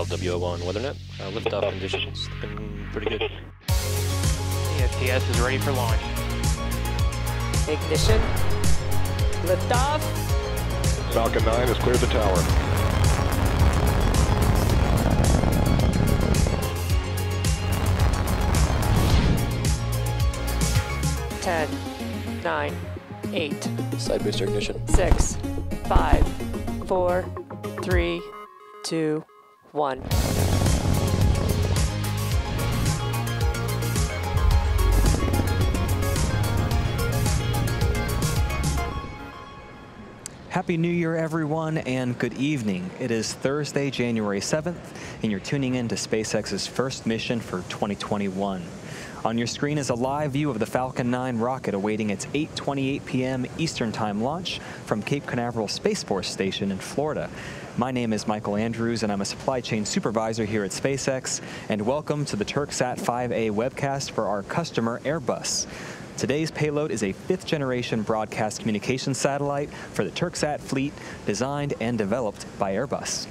LWO1 WeatherNet. Liftoff conditions looking pretty good. The STS is ready for launch. Ignition. Liftoff. Falcon 9 has cleared the tower. Ten, 9, 8, Side booster ignition. 6, 5, 4, 3, 2, 1. Happy New Year, everyone, and good evening. It is Thursday, January 7th, and you're tuning in to SpaceX's first mission for 2021. On your screen is a live view of the Falcon 9 rocket awaiting its 8:28 p.m. Eastern Time launch from Cape Canaveral Space Force Station in Florida. My name is Michael Andrews, and I'm a supply chain supervisor here at SpaceX, and welcome to the Turksat 5A webcast for our customer Airbus. Today's payload is a fifth-generation broadcast communications satellite for the Turksat fleet, designed and developed by Airbus.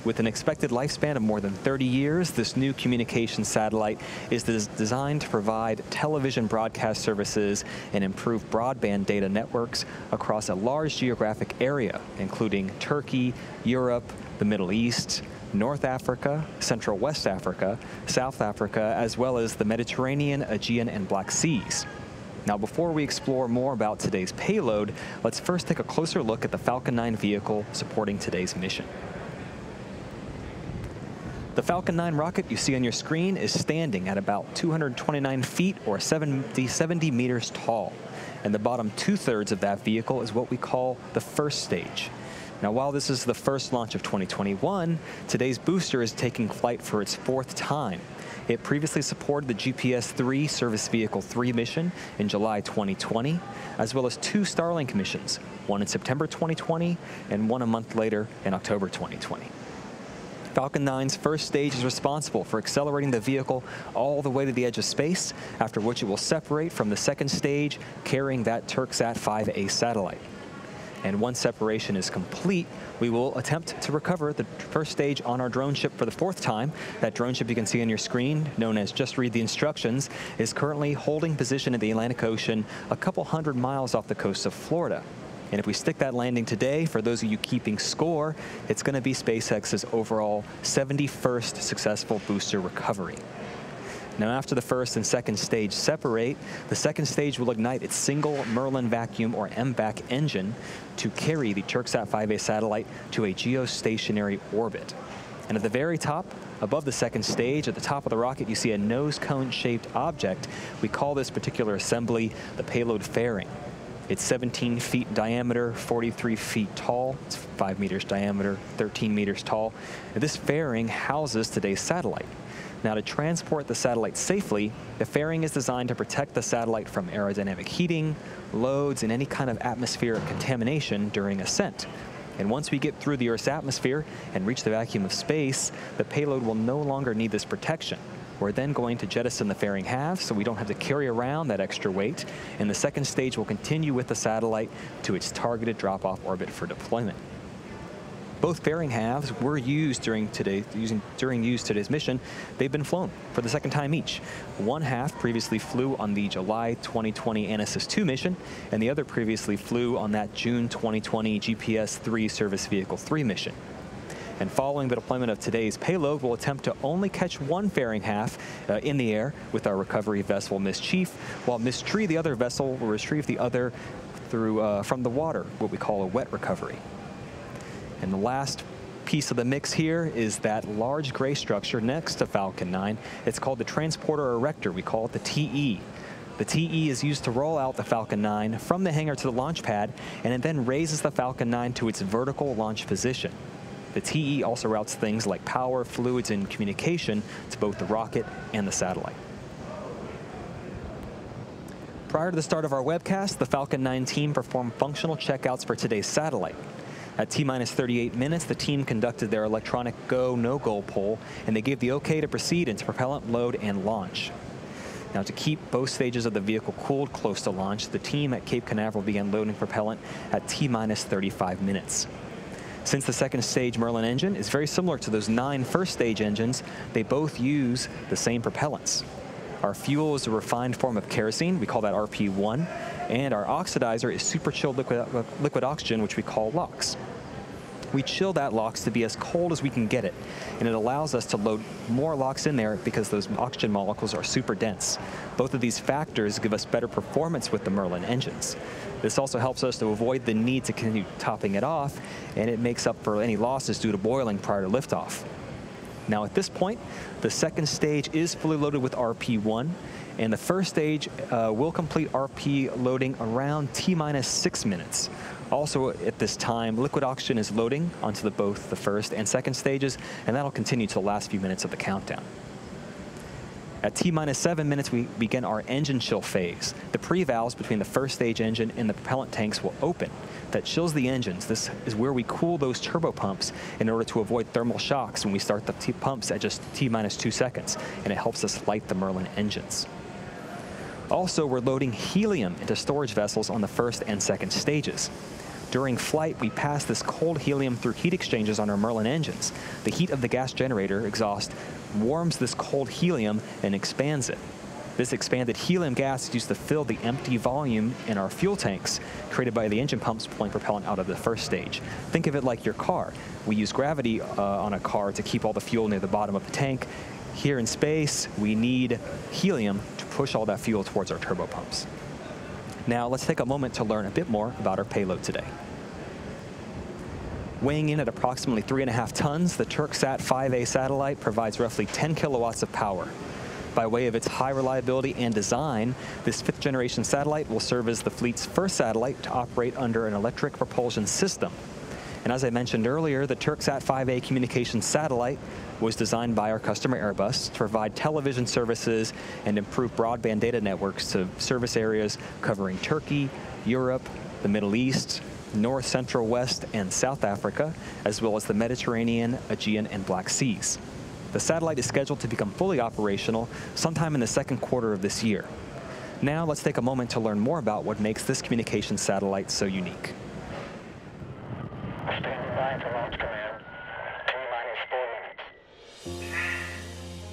With an expected lifespan of more than 30 years, this new communications satellite is designed to provide television broadcast services and improve broadband data networks across a large geographic area, including Turkey, Europe, the Middle East, North Africa, Central West Africa, South Africa, as well as the Mediterranean, Aegean, and Black Seas. Now, before we explore more about today's payload, let's first take a closer look at the Falcon 9 vehicle supporting today's mission. The Falcon 9 rocket you see on your screen is standing at about 229 feet or 70 meters tall. And the bottom two-thirds of that vehicle is what we call the first stage. Now, while this is the first launch of 2021, today's booster is taking flight for its fourth time. It previously supported the GPS-III Service Vehicle 3 mission in July 2020, as well as two Starlink missions, one in September 2020 and one a month later in October 2020. Falcon 9's first stage is responsible for accelerating the vehicle all the way to the edge of space, after which it will separate from the second stage, carrying that Turksat 5A satellite. And once separation is complete, we will attempt to recover the first stage on our drone ship for the fourth time. That drone ship you can see on your screen, known as Just Read the Instructions, is currently holding position in the Atlantic Ocean a couple hundred miles off the coast of Florida. And if we stick that landing today, for those of you keeping score, it's going to be SpaceX's overall 71st successful booster recovery. Now, after the first and second stage separate, the second stage will ignite its single Merlin vacuum or MVAC engine to carry the Turksat 5A satellite to a geostationary orbit. And at the very top, above the second stage, at the top of the rocket, you see a nose cone-shaped object. We call this particular assembly the payload fairing. It's 17 feet in diameter, 43 feet tall. It's 5 meters diameter, 13 meters tall. And this fairing houses today's satellite. Now, to transport the satellite safely, the fairing is designed to protect the satellite from aerodynamic heating, loads, and any kind of atmospheric contamination during ascent. And once we get through the Earth's atmosphere and reach the vacuum of space, the payload will no longer need this protection. We're then going to jettison the fairing halves so we don't have to carry around that extra weight, and the second stage will continue with the satellite to its targeted drop-off orbit for deployment. Both fairing halves were used during today's mission. They've been flown for the second time each. One half previously flew on the July 2020 ANASIS-II mission, and the other previously flew on that June 2020 GPS-III Service Vehicle 3 mission. And following the deployment of today's payload, we'll attempt to only catch one fairing half in the air with our recovery vessel, Miss Chief, while Miss Tree, the other vessel, will retrieve the other from the water, what we call a wet recovery. And the last piece of the mix here is that large gray structure next to Falcon 9. It's called the Transporter Erector. We call it the TE. The TE is used to roll out the Falcon 9 from the hangar to the launch pad, and it then raises the Falcon 9 to its vertical launch position. The TE also routes things like power, fluids, and communication to both the rocket and the satellite. Prior to the start of our webcast, the Falcon 9 team performed functional checkouts for today's satellite. At T-minus 38 minutes, the team conducted their electronic go, no-go poll, and they gave the okay to proceed into propellant load and launch. Now, to keep both stages of the vehicle cooled close to launch, the team at Cape Canaveral began loading propellant at T-minus 35 minutes. Since the second stage Merlin engine is very similar to those 9 first stage engines, they both use the same propellants. Our fuel is a refined form of kerosene, we call that RP1, and our oxidizer is super chilled liquid oxygen, which we call LOX. We chill that LOX to be as cold as we can get it, and it allows us to load more LOX in there because those oxygen molecules are super dense. Both of these factors give us better performance with the Merlin engines. This also helps us to avoid the need to continue topping it off, and it makes up for any losses due to boiling prior to liftoff. Now at this point, the second stage is fully loaded with RP1, and the first stage will complete RP loading around T-minus 6 minutes. Also at this time, liquid oxygen is loading onto both the first and second stages, and that'll continue to the last few minutes of the countdown. At T-minus 7 minutes, we begin our engine chill phase. The pre-valves between the first stage engine and the propellant tanks will open. That chills the engines. This is where we cool those turbo pumps in order to avoid thermal shocks when we start the pumps at just T-minus 2 seconds, and it helps us light the Merlin engines. Also, we're loading helium into storage vessels on the first and second stages. During flight, we pass this cold helium through heat exchangers on our Merlin engines. The heat of the gas generator exhaust warms this cold helium and expands it. This expanded helium gas is used to fill the empty volume in our fuel tanks created by the engine pumps pulling propellant out of the first stage. Think of it like your car. We use gravity on a car to keep all the fuel near the bottom of the tank. Here in space, we need helium to push all that fuel towards our turbo pumps. Now, let's take a moment to learn a bit more about our payload today. Weighing in at approximately 3.5 tons, the Turksat 5A satellite provides roughly 10 kilowatts of power. By way of its high reliability and design, this 5th generation satellite will serve as the fleet's first satellite to operate under an electric propulsion system. And as I mentioned earlier, the Turksat 5A communications satellite was designed by our customer Airbus to provide television services and improve broadband data networks to service areas covering Turkey, Europe, the Middle East, North, Central, West, and South Africa, as well as the Mediterranean, Aegean, and Black Seas. The satellite is scheduled to become fully operational sometime in the second quarter of this year. Now let's take a moment to learn more about what makes this communications satellite so unique. Standing by to launch command. T-minus 4 minutes. 10,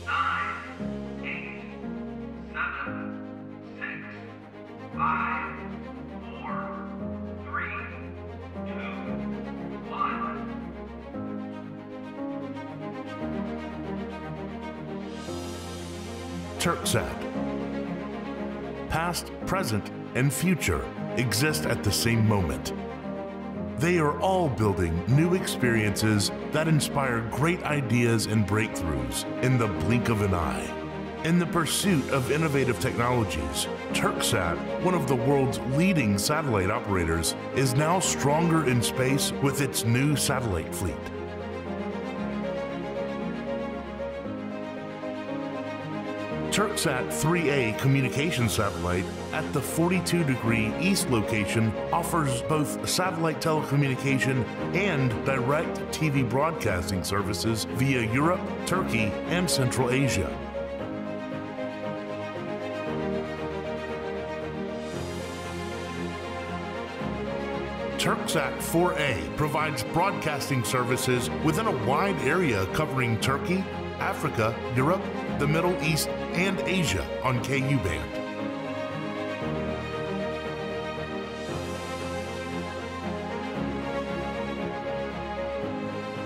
9, 8, 7, 6, 5, 4, 3, 2, 1. Turksat. Past, present, and future exist at the same moment. They are all building new experiences that inspire great ideas and breakthroughs in the blink of an eye. In the pursuit of innovative technologies, Turksat, one of the world's leading satellite operators, is now stronger in space with its new satellite fleet. Turksat 3A communication satellite at the 42° east location offers both satellite telecommunication and direct TV broadcasting services via Europe, Turkey, and Central Asia. Turksat 4A provides broadcasting services within a wide area covering Turkey, Africa, Europe, the Middle East, and Asia on KU band.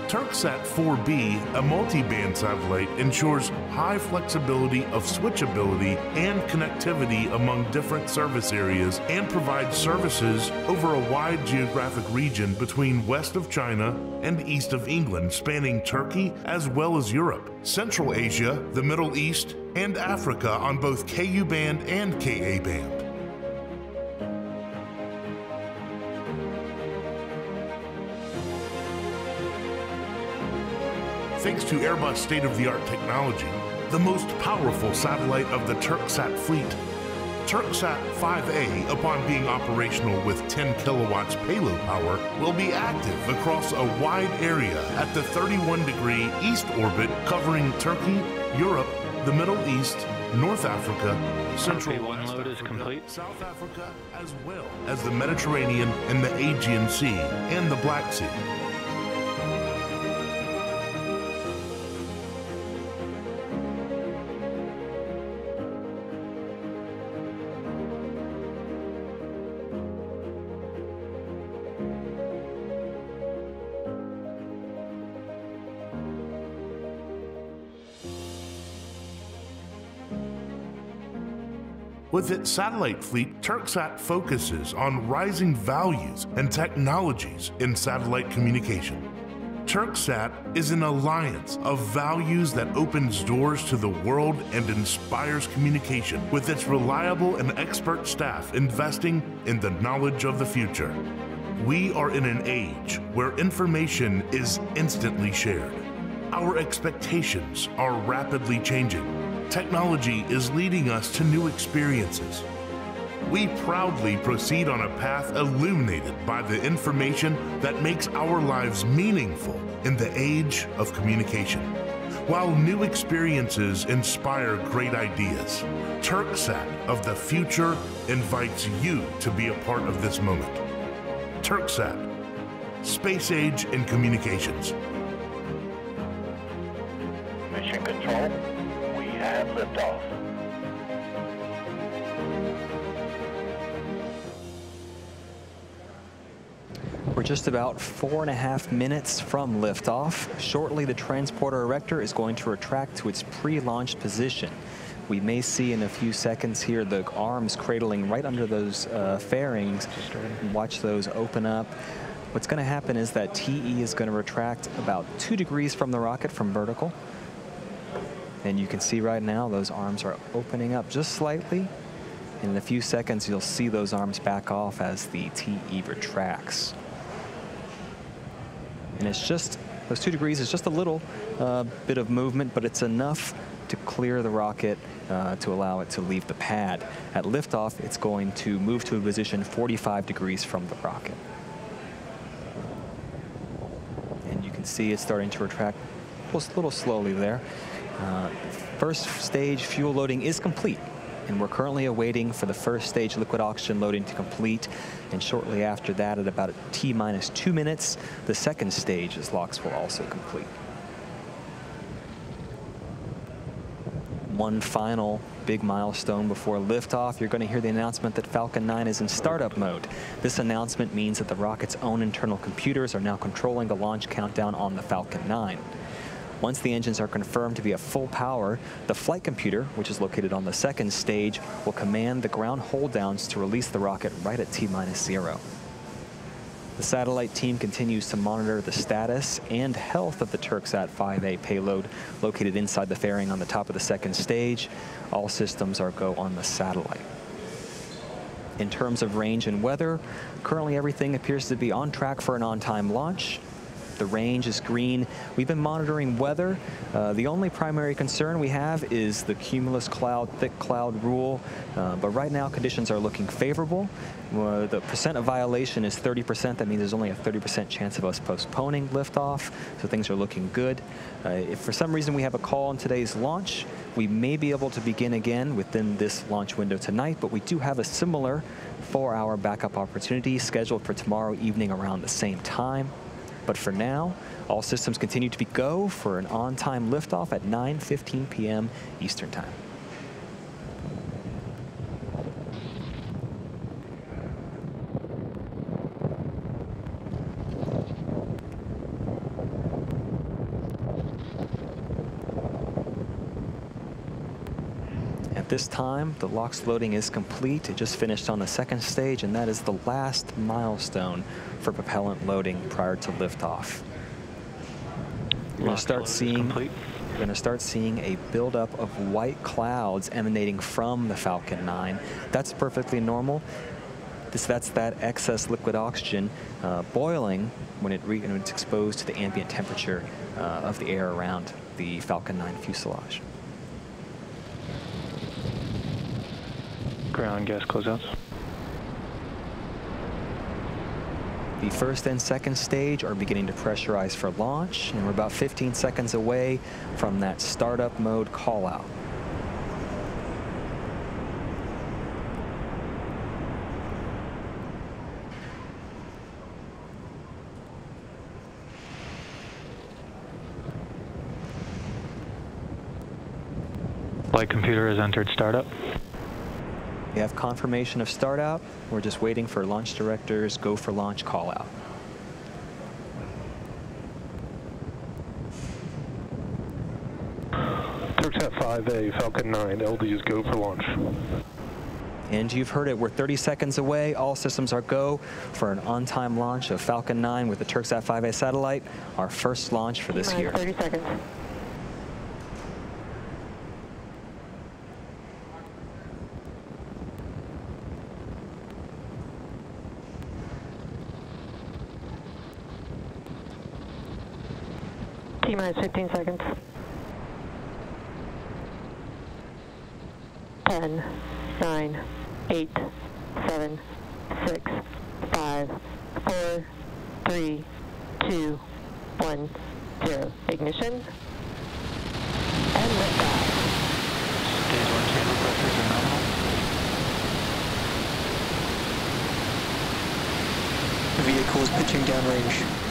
Turksat 4B, a multi-band satellite, ensures high flexibility of switchability and connectivity among different service areas and provides services over a wide geographic region between west of China and east of England, spanning Turkey as well as Europe, Central Asia, the Middle East, and Africa on both KU band and KA band. Thanks to Airbus state-of-the-art technology, the most powerful satellite of the Turksat fleet, Turksat 5A, upon being operational with 10 kilowatts payload power, will be active across a wide area at the 31° east orbit covering Turkey, Europe, the Middle East, North Africa, Central RP1 load is complete. South Africa, as well as the Mediterranean and the Aegean Sea and the Black Sea. With its satellite fleet, Turksat focuses on rising values and technologies in satellite communication. Turksat is an alliance of values that opens doors to the world and inspires communication, with its reliable and expert staff investing in the knowledge of the future. We are in an age where information is instantly shared. Our expectations are rapidly changing. Technology is leading us to new experiences. We proudly proceed on a path illuminated by the information that makes our lives meaningful in the age of communication. While new experiences inspire great ideas, Turksat of the future invites you to be a part of this moment. Turksat, space age in communications. Mission Control, we have liftoff. We're just about 4.5 minutes from liftoff. Shortly, the transporter erector is going to retract to its pre-launch position. We may see in a few seconds here the arms cradling right under those fairings. Watch those open up. What's going to happen is that TE is going to retract about 2 degrees from the rocket from vertical. And you can see right now those arms are opening up just slightly. In a few seconds, you'll see those arms back off as the TE retracts. And it's just, those 2 degrees is just a little bit of movement, but it's enough to clear the rocket to allow it to leave the pad. At liftoff, it's going to move to a position 45 degrees from the rocket. And you can see it's starting to retract a little slowly there. First stage fuel loading is complete, and we're currently awaiting for the first stage liquid oxygen loading to complete. And shortly after that, at about T-minus 2 minutes, the second stage's locks will also complete. One final big milestone before liftoff. You're going to hear the announcement that Falcon 9 is in startup mode. This announcement means that the rocket's own internal computers are now controlling the launch countdown on the Falcon 9. Once the engines are confirmed to be at full power, the flight computer, which is located on the second stage, will command the ground hold downs to release the rocket right at T-minus 0. The satellite team continues to monitor the status and health of the Turksat 5A payload located inside the fairing on the top of the second stage. All systems are go on the satellite. In terms of range and weather, currently everything appears to be on track for an on-time launch. The range is green. We've been monitoring weather. The only primary concern we have is the cumulus cloud, thick cloud rule. But right now, conditions are looking favorable. The percent of violation is 30%. That means there's only a 30% chance of us postponing liftoff. So things are looking good. If for some reason we have a call on today's launch, we may be able to begin again within this launch window tonight. But we do have a similar 4-hour backup opportunity scheduled for tomorrow evening around the same time. But for now, all systems continue to be go for an on-time liftoff at 9:15 p.m. Eastern Time. At this time, the LOX loading is complete. It just finished on the second stage, and that is the last milestone for propellant loading prior to liftoff. You're going to start seeing a buildup of white clouds emanating from the Falcon 9. That's perfectly normal. That's that excess liquid oxygen boiling when it's exposed to the ambient temperature of the air around the Falcon 9 fuselage. Ground gas closeouts. The first and second stage are beginning to pressurize for launch, and we're about 15 seconds away from that startup mode call out. Flight computer has entered startup. We have confirmation of start out. We're just waiting for launch director's go for launch call out. Turksat 5A, Falcon 9, LD is go for launch. And you've heard it, we're 30 seconds away. All systems are go for an on-time launch of Falcon 9 with the Turksat 5A satellite, our first launch for this year. 30 seconds. T-minus 15 seconds. 10, 9, 8, 7, 6, 5, 4, 3, 2, 1, 0. Ignition. And liftoff. Stage 1 chamber pressures are nominal. The vehicle is pitching downrange.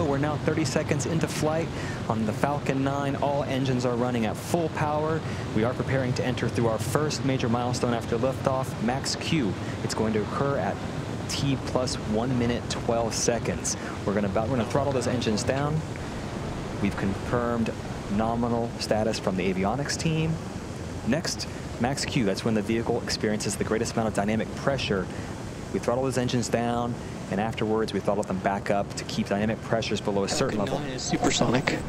We're now 30 seconds into flight on the Falcon 9. All engines are running at full power. We are preparing to enter through our first major milestone after liftoff, Max Q. It's going to occur at T plus 1 minute 12 seconds. We're going to throttle those engines down. We've confirmed nominal status from the avionics team. Next, Max Q. That's when the vehicle experiences the greatest amount of dynamic pressure. We throttle those engines down, and afterwards we throttle them back up to keep dynamic pressures below a certain level. Falcon 9 is supersonic.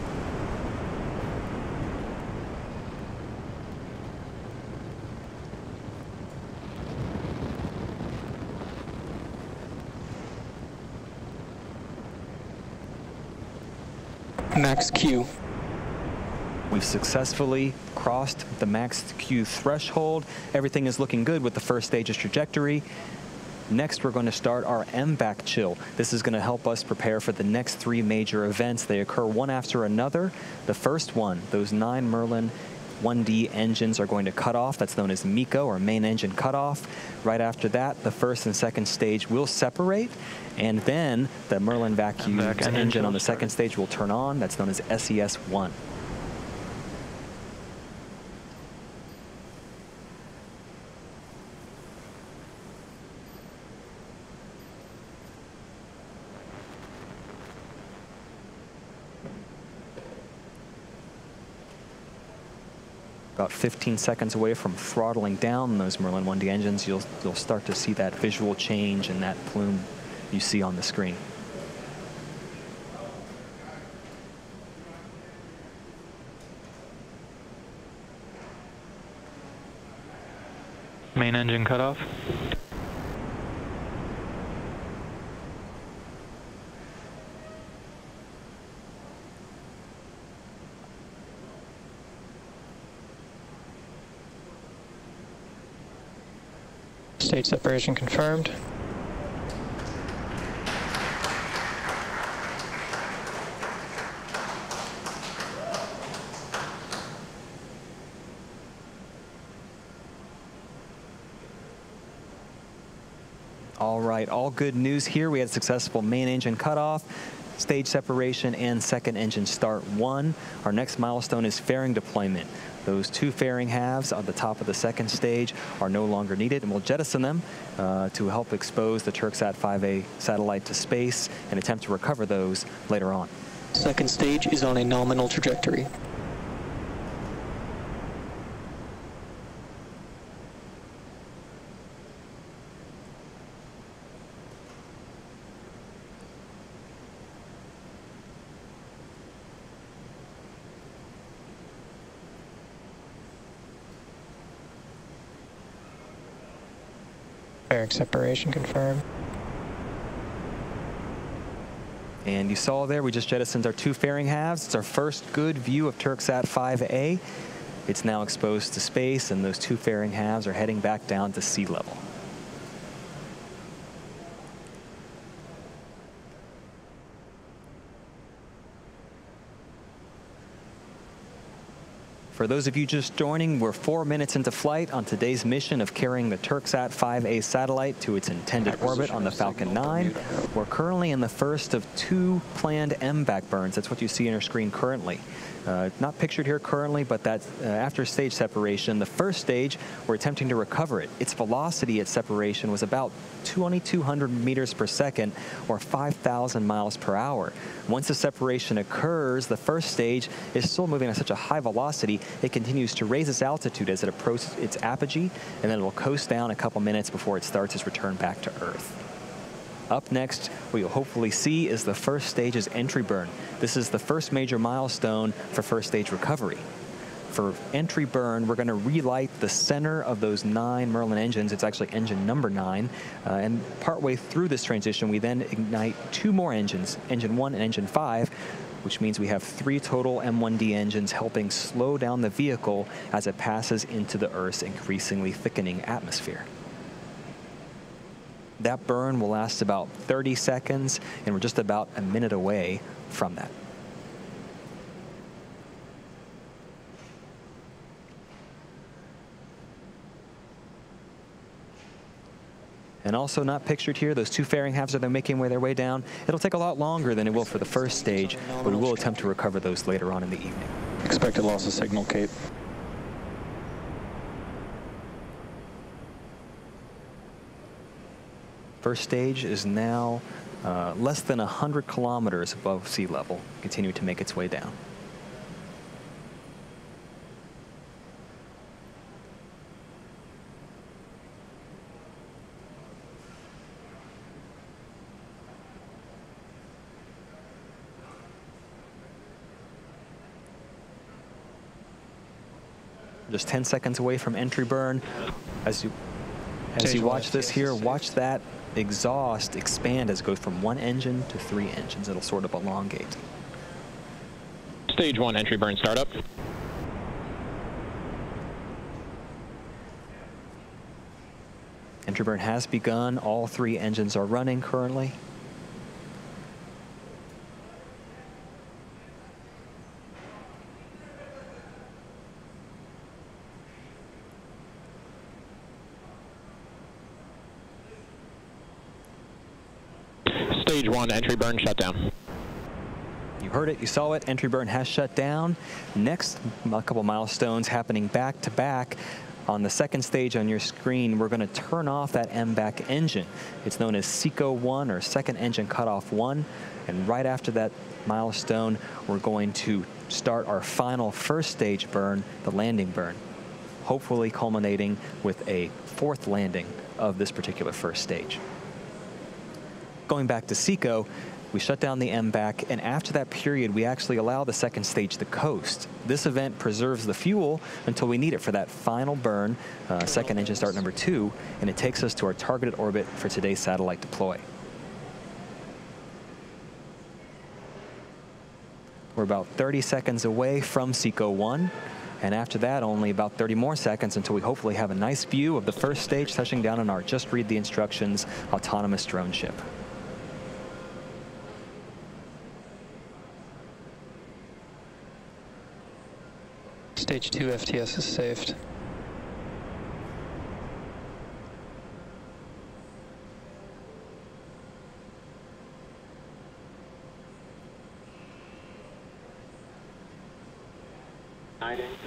Max Q. We've successfully crossed the Max Q threshold. Everything is looking good with the first stage's trajectory. Next, we're going to start our MVAC chill. This is going to help us prepare for the next 3 major events. They occur one after another. The first one, those 9 Merlin 1D engines are going to cut off. That's known as MECO, or main engine cutoff. Right after that, the first and second stage will separate, and then the Merlin vacuum engine on the second stage will turn on. That's known as SES-1. About 15 seconds away from throttling down those Merlin 1D engines, you'll start to see that visual change and that plume you see on the screen. Main engine cutoff. Stage separation confirmed. All right, all good news here. We had successful main engine cutoff, stage separation, and second engine start 1. Our next milestone is fairing deployment. Those 2 fairing halves on the top of the second stage are no longer needed, and we'll jettison them to help expose the Turksat 5A satellite to space and attempt to recover those later on. Second stage is on a nominal trajectory. Fairing separation confirmed. And you saw there, we just jettisoned our 2 fairing halves. It's our first good view of Turksat 5A. It's now exposed to space, and those 2 fairing halves are heading back down to sea level. For those of you just joining, we're 4 minutes into flight on today's mission of carrying the Turksat 5A satellite to its intended orbit on the Falcon 9. We're currently in the first of 2 planned MVAC burns. That's what you see on your screen currently. Not pictured here currently, but that's after stage separation. The first stage, we're attempting to recover it. Its velocity at separation was about 2,200 meters per second, or 5,000 miles per hour. Once the separation occurs, the first stage is still moving at such a high velocity, it continues to raise its altitude as it approaches its apogee, and then it will coast down a couple minutes before it starts its return back to Earth. Up next, what you'll hopefully see is the first stage's entry burn. This is the first major milestone for first stage recovery. For entry burn, we're going to relight the center of those 9 Merlin engines. It's actually engine number 9. And partway through this transition, we then ignite 2 more engines, engine 1 and engine 5, which means we have 3 total M1D engines helping slow down the vehicle as it passes into the Earth's increasingly thickening atmosphere. That burn will last about 30 seconds, and we're just about a minute away from that. And also not pictured here, those 2 fairing halves are making their way down. It'll take a lot longer than it will for the first stage, but we will attempt to recover those later on in the evening. Expected loss of signal, Cape. First stage is now less than 100 kilometers above sea level, continuing to make its way down. Just 10 seconds away from entry burn. As you watch this here, watch that exhaust expand as it goes from 1 engine to 3 engines. It'll sort of elongate. Stage 1 entry burn startup. Entry burn has begun. All 3 engines are running currently. Stage 1 entry burn shut down. You heard it, you saw it, entry burn has shut down. Next, a couple milestones happening back to back. On the second stage on your screen, we're going to turn off that MVAC engine. It's known as SECO 1, or second engine cutoff 1. And right after that milestone, we're going to start our final first stage burn, the landing burn, hopefully culminating with a 4th landing of this particular first stage. Going back to SECO, we shut down the MVAC, and after that period, we actually allow the second stage to coast. This event preserves the fuel until we need it for that final burn, second engine start number 2, and it takes us to our targeted orbit for today's satellite deploy. We're about 30 seconds away from SECO 1, and after that, only about 30 more seconds until we hopefully have a nice view of the first stage touching down on our just read the instructions autonomous drone ship. Stage 2 FTS is saved.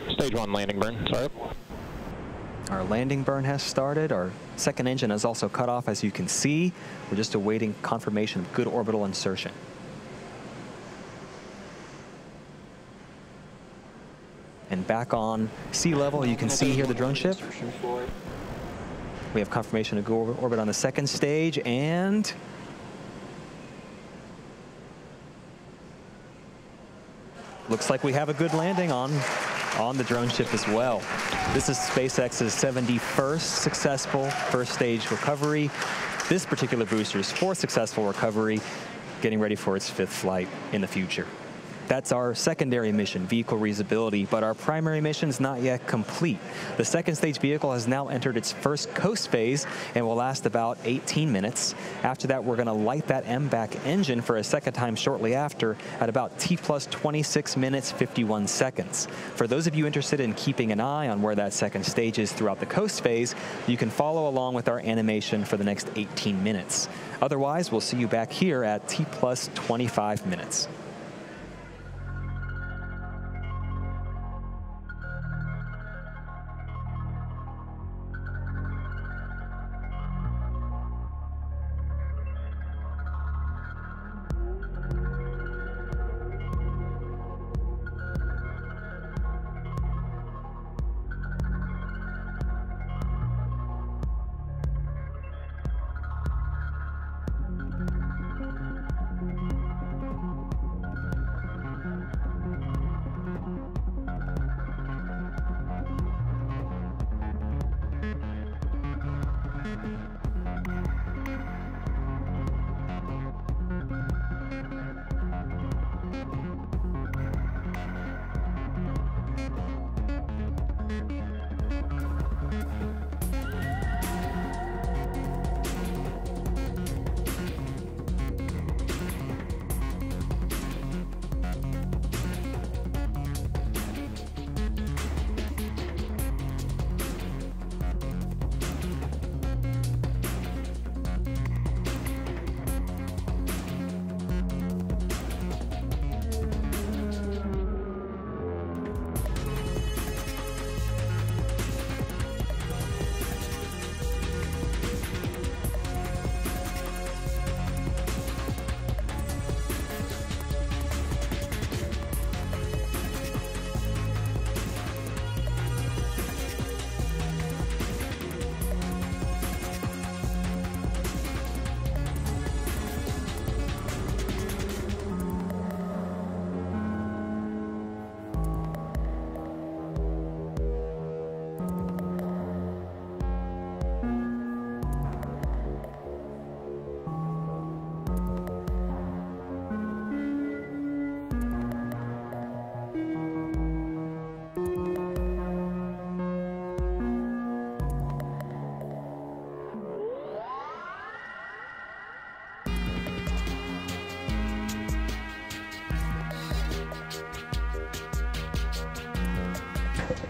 Stage 1 landing burn, sorry. Our landing burn has started. Our second engine is also cut off, as you can see. We're just awaiting confirmation of good orbital insertion. And back on sea level, you can see here the drone ship. We have confirmation of good orbit on the second stage, and looks like we have a good landing on the drone ship as well. This is SpaceX's 71st successful first stage recovery. This particular booster's 4th successful recovery, getting ready for its 5th flight in the future. That's our secondary mission, vehicle reusability, but our primary mission is not yet complete. The second stage vehicle has now entered its first coast phase and will last about 18 minutes. After that, we're going to light that MVAC engine for a second time shortly after at about T plus 26 minutes 51 seconds. For those of you interested in keeping an eye on where that second stage is throughout the coast phase, you can follow along with our animation for the next 18 minutes. Otherwise, we'll see you back here at T plus 25 minutes.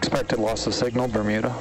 Expected loss of signal, Bermuda.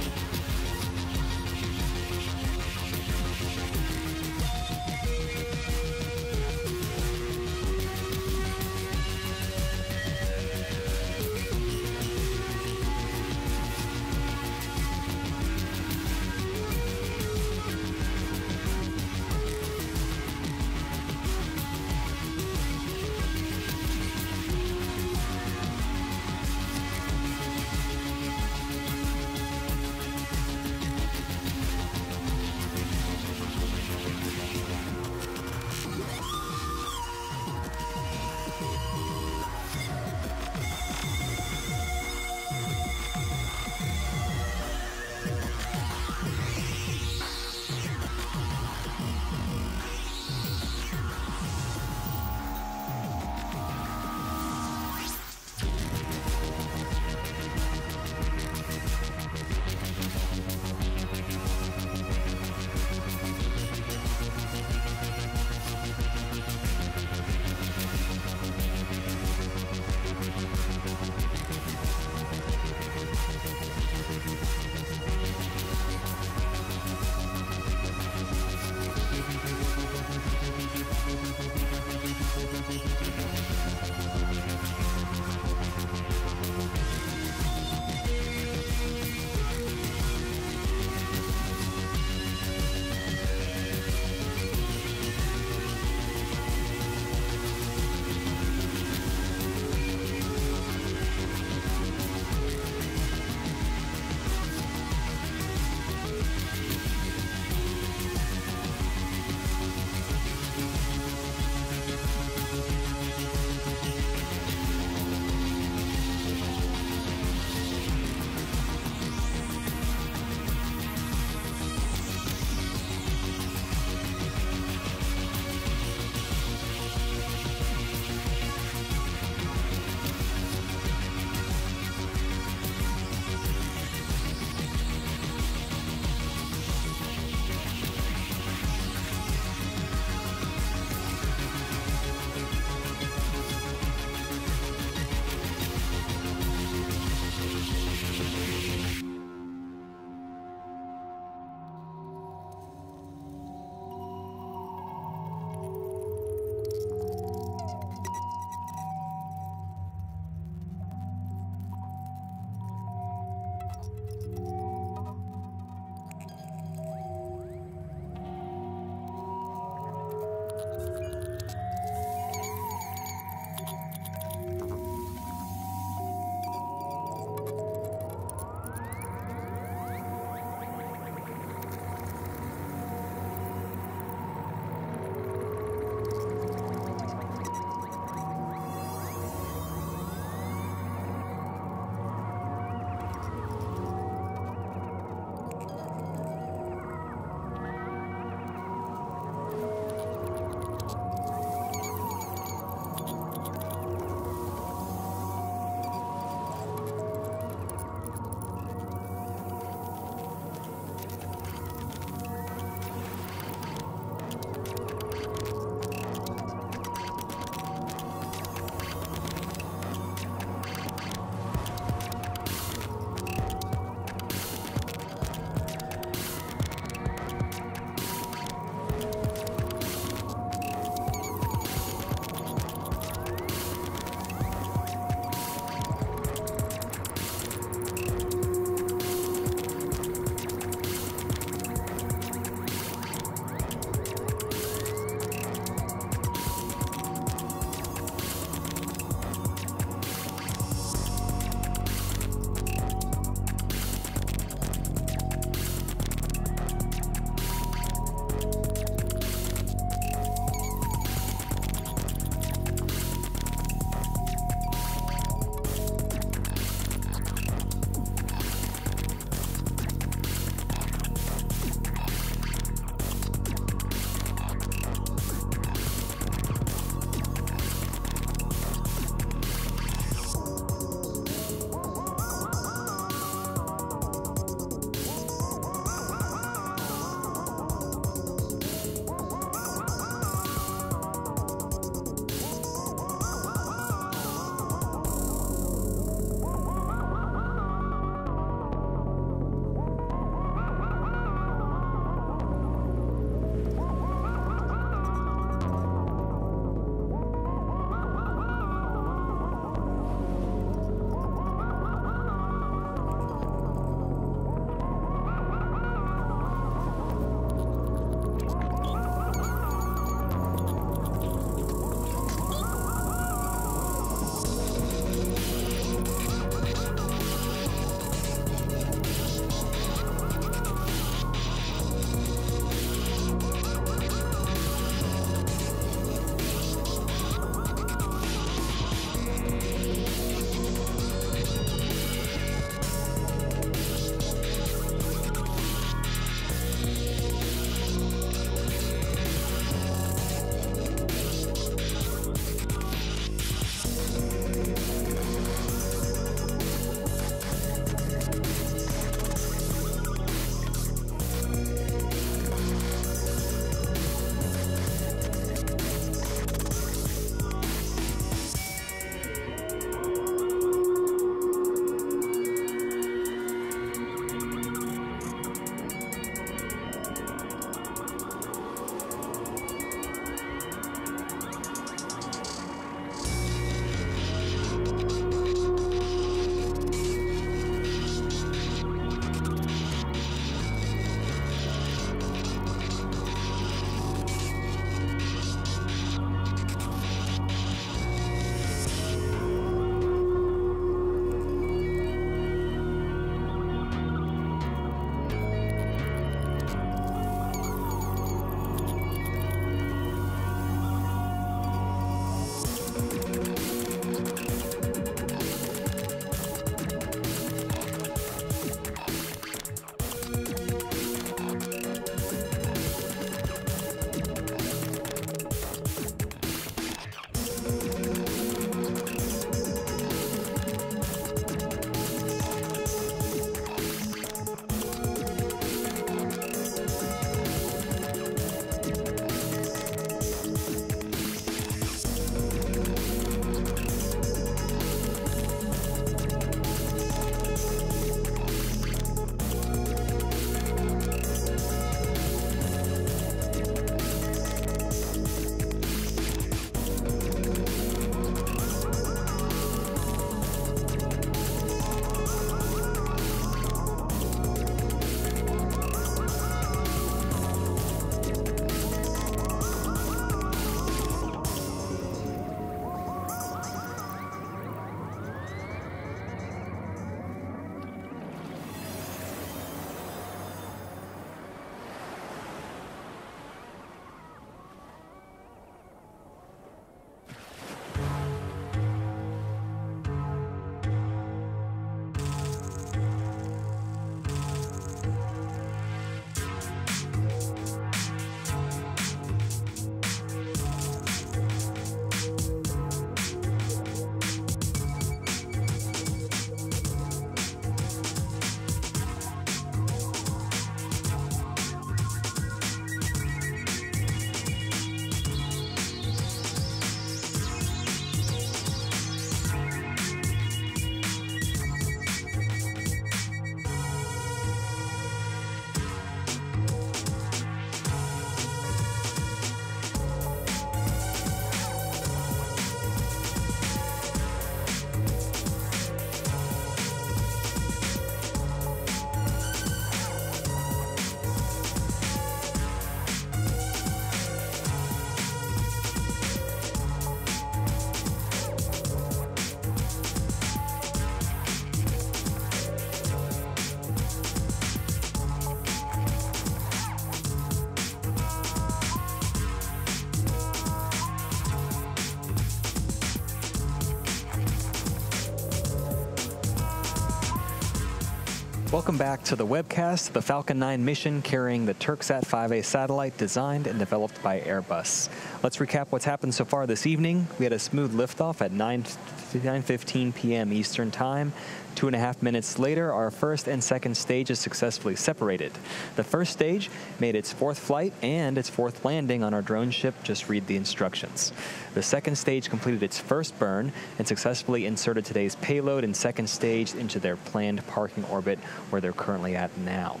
Welcome back to the webcast, the Falcon 9 mission carrying the Turksat 5A satellite designed and developed by Airbus. Let's recap what's happened so far this evening. We had a smooth liftoff at 9:15 p.m. Eastern Time. 2.5 minutes later, our first and second stages successfully separated. The first stage made its fourth flight and its fourth landing on our drone ship. Just read the instructions. The second stage completed its first burn and successfully inserted today's payload and second stage into their planned parking orbit where they're currently at now.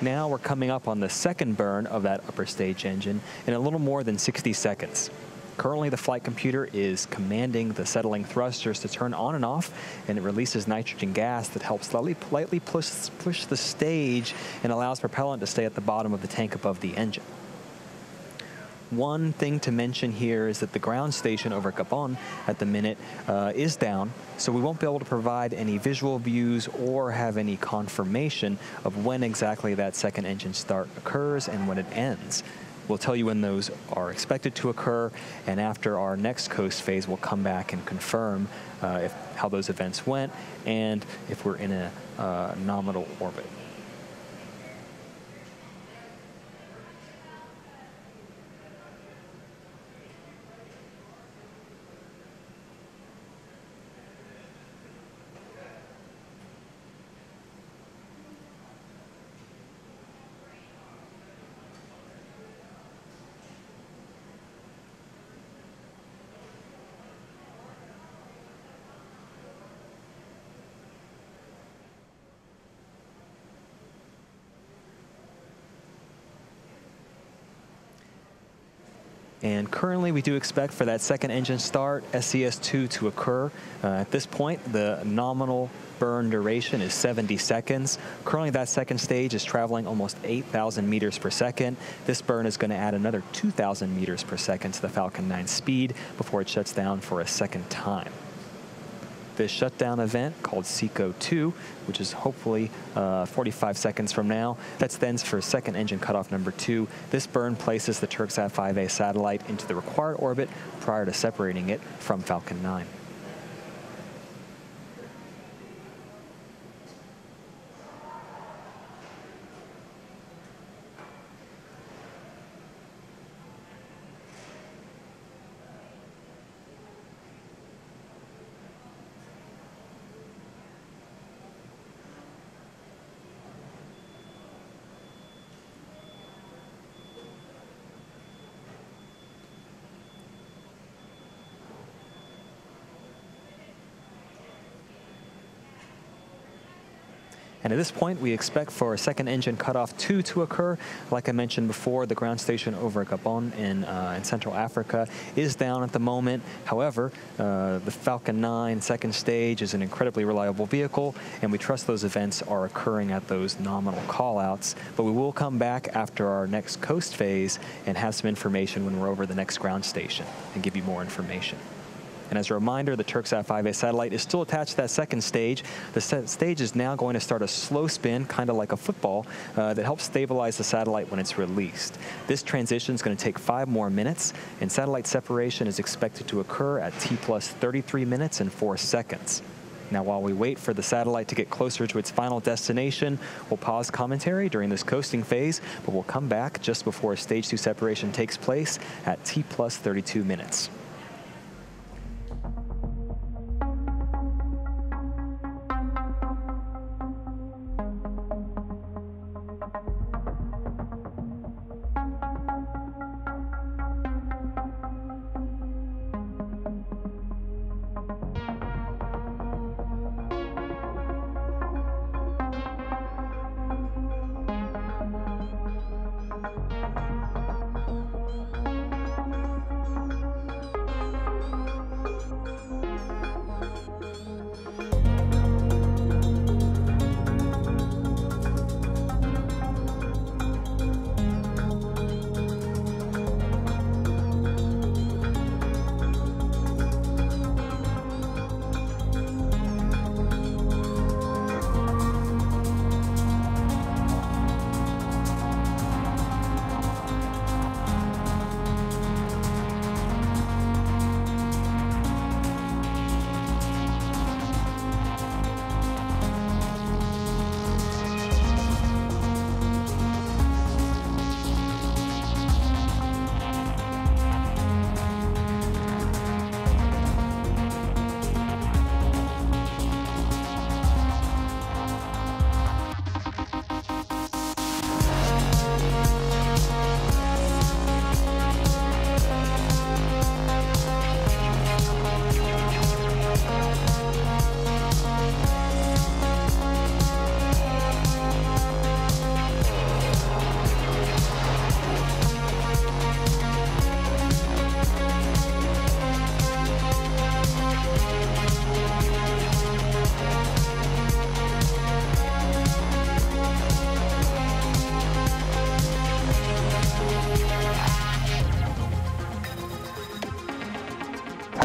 Now we're coming up on the second burn of that upper stage engine in a little more than 60 seconds. Currently, the flight computer is commanding the settling thrusters to turn on and off, and it releases nitrogen gas that helps lightly push the stage and allows propellant to stay at the bottom of the tank above the engine. One thing to mention here is that the ground station over Gabon at the minute is down, so we won't be able to provide any visual views or have any confirmation of when exactly that second engine start occurs and when it ends. We'll tell you when those are expected to occur, and after our next coast phase, we'll come back and confirm how those events went and if we're in a nominal orbit. And currently, we do expect for that second engine start, SES-II, to occur. At this point, the nominal burn duration is 70 seconds. Currently, that second stage is traveling almost 8,000 meters per second. This burn is going to add another 2,000 meters per second to the Falcon 9 speed before it shuts down for a second time. This shutdown event, called SECO-II, which is hopefully 45 seconds from now, that's then for second engine cutoff number 2. This burn places the Turksat 5A satellite into the required orbit prior to separating it from Falcon 9. And at this point, we expect for a second engine cutoff 2 to occur. Like I mentioned before, the ground station over Gabon in Central Africa is down at the moment. However, the Falcon 9 second stage is an incredibly reliable vehicle, and we trust those events are occurring at those nominal callouts. But we will come back after our next coast phase and have some information when we're over the next ground station and give you more information. And as a reminder, the Turksat 5A satellite is still attached to that second stage. The stage is now going to start a slow spin, kind of like a football, that helps stabilize the satellite when it's released. This transition is going to take 5 more minutes, and satellite separation is expected to occur at T plus 33 minutes and 4 seconds. Now, while we wait for the satellite to get closer to its final destination, we'll pause commentary during this coasting phase, but we'll come back just before Stage 2 separation takes place at T plus 32 minutes.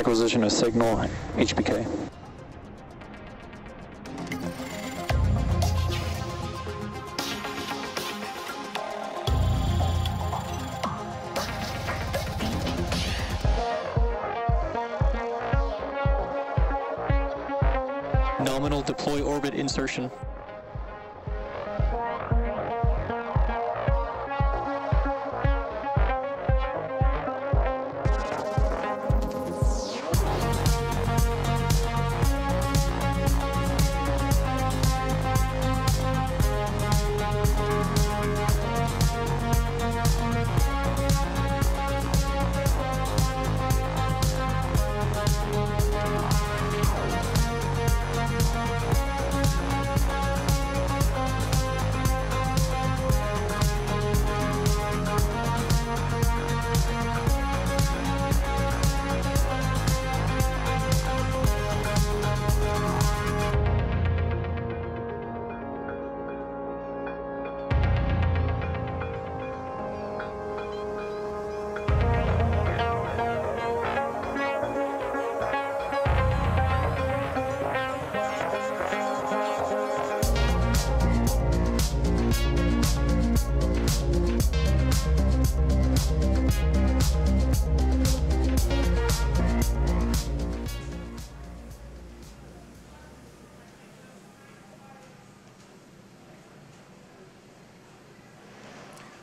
Acquisition of signal, HPK. Nominal deploy orbit insertion.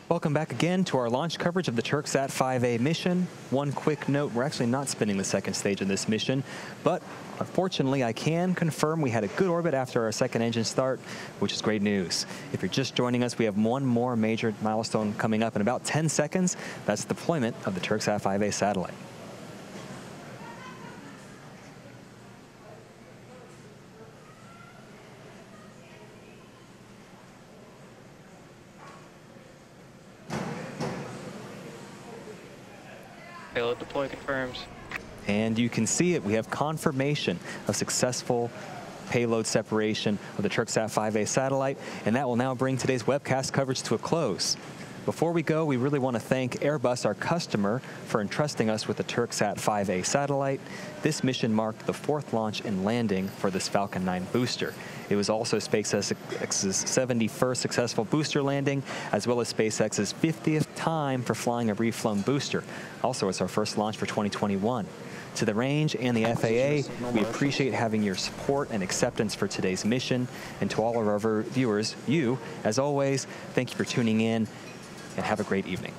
Welcome back again to our launch coverage of the Turksat 5A mission. One quick note, we're actually not spinning the second stage of this mission, but unfortunately I can confirm we had a good orbit after our second engine start, which is great news. If you're just joining us, we have one more major milestone coming up in about 10 seconds. That's the deployment of the Turksat 5A satellite. Payload deploy confirms. And you can see it. We have confirmation of successful payload separation of the Turksat 5A satellite, and that will now bring today's webcast coverage to a close. Before we go, we really want to thank Airbus, our customer, for entrusting us with the Turksat 5A satellite. This mission marked the 4th launch and landing for this Falcon 9 booster. It was also SpaceX's 71st successful booster landing, as well as SpaceX's 50th time for flying a reflown booster. Also, it's our first launch for 2021. To the range and the FAA, we appreciate having your support and acceptance for today's mission. And to all of our viewers, as always, thank you for tuning in, and have a great evening.